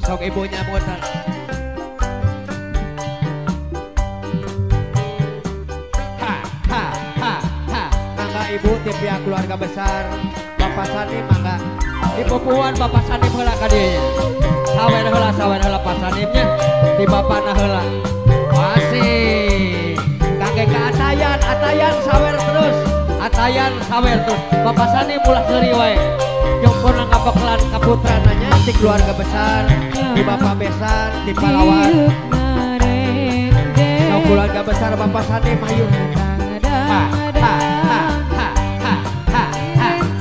Sok ibunya muter. Mangga ibu di pihak keluarga besar Bapak Sani mangga. Di pupuan Bapak Sani heula ka dieu. Sawer heula Pak Sanimnya di bapana heula. Masih. Kakek ka atayan sawer terus. Atayan sawer terus. Bapak Sani mulah seuri wae. Jongkona ngapeklan kaputrananya di keluarga besar, di Bapak Besan, di Palawan. So keluarga besar Bapak Sani mayu.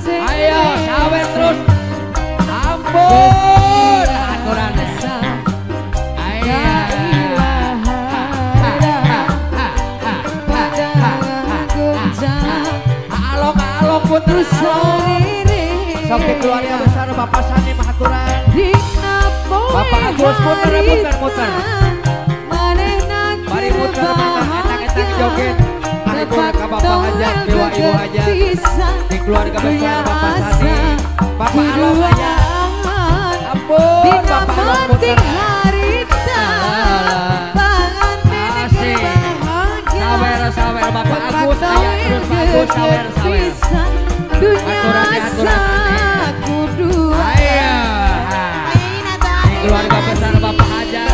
Ayo sawer terus. Ampun aturan. Ayo. Along putus sok di keluarga besar Bapak Sani mahaturan. Bapak Agus muter. Mari muter mangga enak-enak joget. Mari muter ka Bapak Hajat, Dewa Ibu Hajat. Di keluarga besar Bapak Sani. Bapak Along aja. Ampun Bapak Along muter. Asik. Sawer Bapak Agus aya terus bagus sawer. Aturan. Ayo. Di keluarga besar Bapak aja.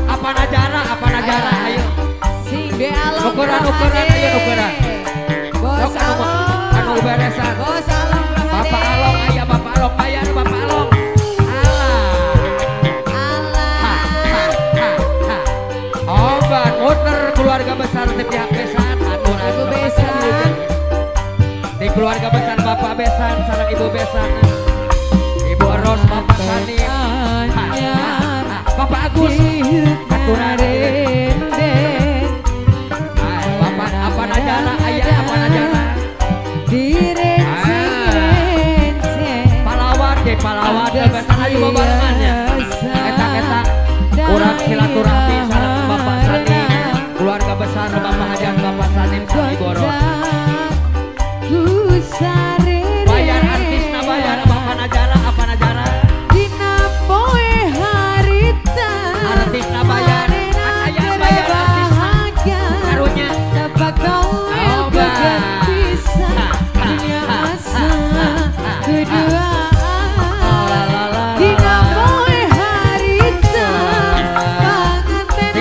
Apa najara ayo. Ukuran ayo. Bos anu beresan. Bapak Along aya Bapak Along bayar Bapak Along. Obat muter keluarga besar di pihak Besan aturan Ibu Besan. Di keluarga besar Bapak Besan sareng Ibu Besan. Ibu Ros Bapak Sani. Bapak Agus aturan. Bapak apa najara aya apa najara. Palawan Besan aja babarengannya. Eta urang silaturahmi sareng Bapak Sani. Keluarga besar Bapak Hajat Bapak Sani sareng Ibu Ros. Bayar artisna bayar Bapak najara apa najara. Artisna bayar. Aya bayar artisna. Karunya.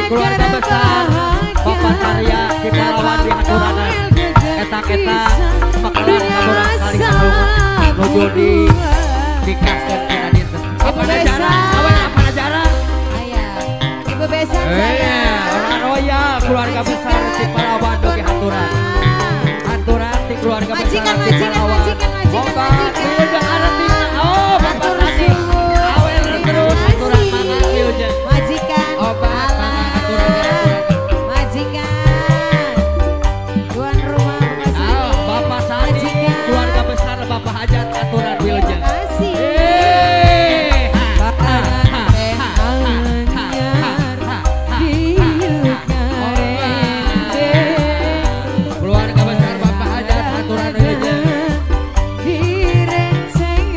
Keluarga besar Bapak Tarya di Palawan di Haturanan. Eta makalan kaburang kali kaburang nuju di dikaskeun tina dieu. Apa najara? Apa najara? Aya. Ibu Besan saya. Orang royal keluarga besar di Palawan di Haturan. Haturan di keluarga besar di Palawan. Bapak udah artinya oh Bapak Tani. Awel terus Haturan mangga ieu jeung. Majikan. Obat Bapak Hajat aturan wilujeng. Keluarga besar Bapak Hajat aturan wilujeng.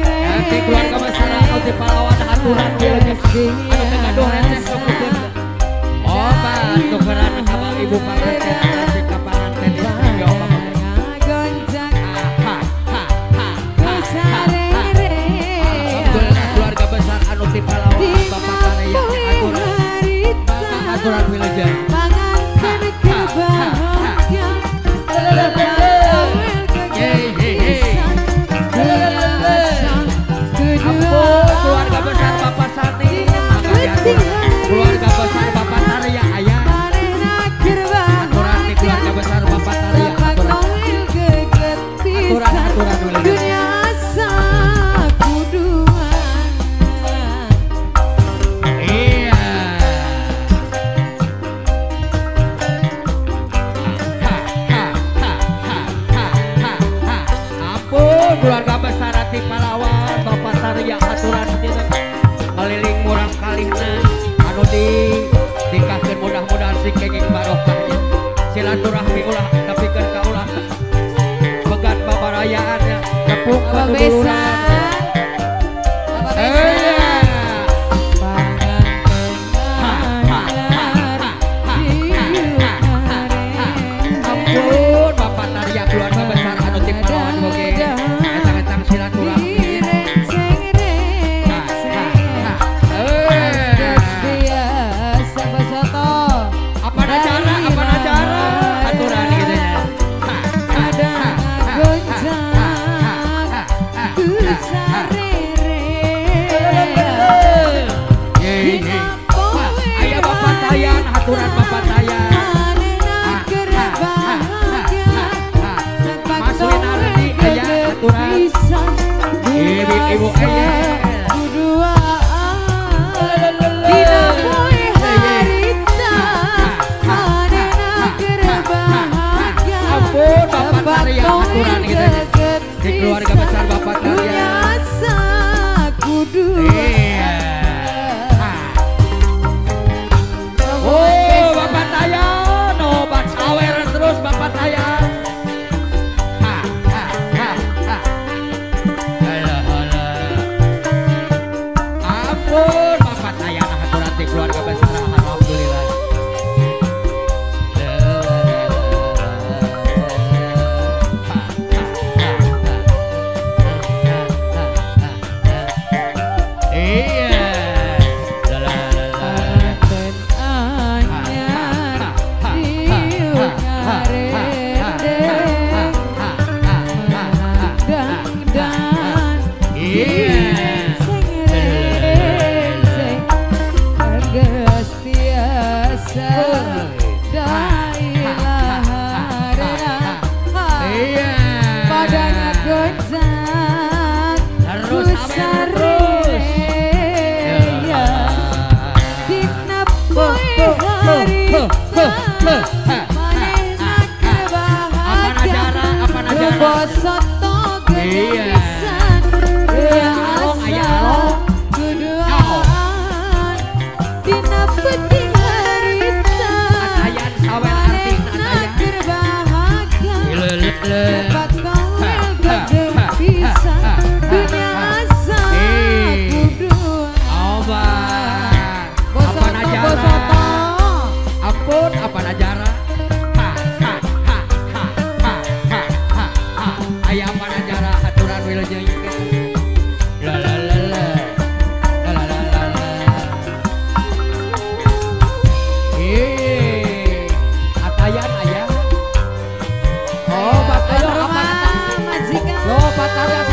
Nanti keluarga besar di Palawan aturan wilujeng. Anu teu gaduh rentes sok tukeun. Obat tukeran ka Ibu Panganten nanti ka panganten di studio Bapak. Keluarga besar anu ti Palawan Bapak Tarya aturan wilujeng. Keluarga besar Bapak Sani keluarga besar Bapak Tarya aya aturan di keluarga besar Bapak Tarya aturan wilujeng. Keluarga besar di Palawan Bapak Tarya aturan dina keliling murang kalihna anu dikaskeun mudah-mudahan sing kenging barokahnya silaturahmi ulah nepikeun ka ulah begat babarayaannya tepung keduluran Ibu Ayah. Kuduaan dina poe harita manehna keur bahagia. Ampun Bapak Tarya aturan kita di keluarga besar Bapak Tarya. Asa kudu. Iya. Oh Bapak Tarya, nobat sawer terus Bapak Tarya. Ampun Bapak Tarya aturan di keluarga besar alhamdulillah. Bapak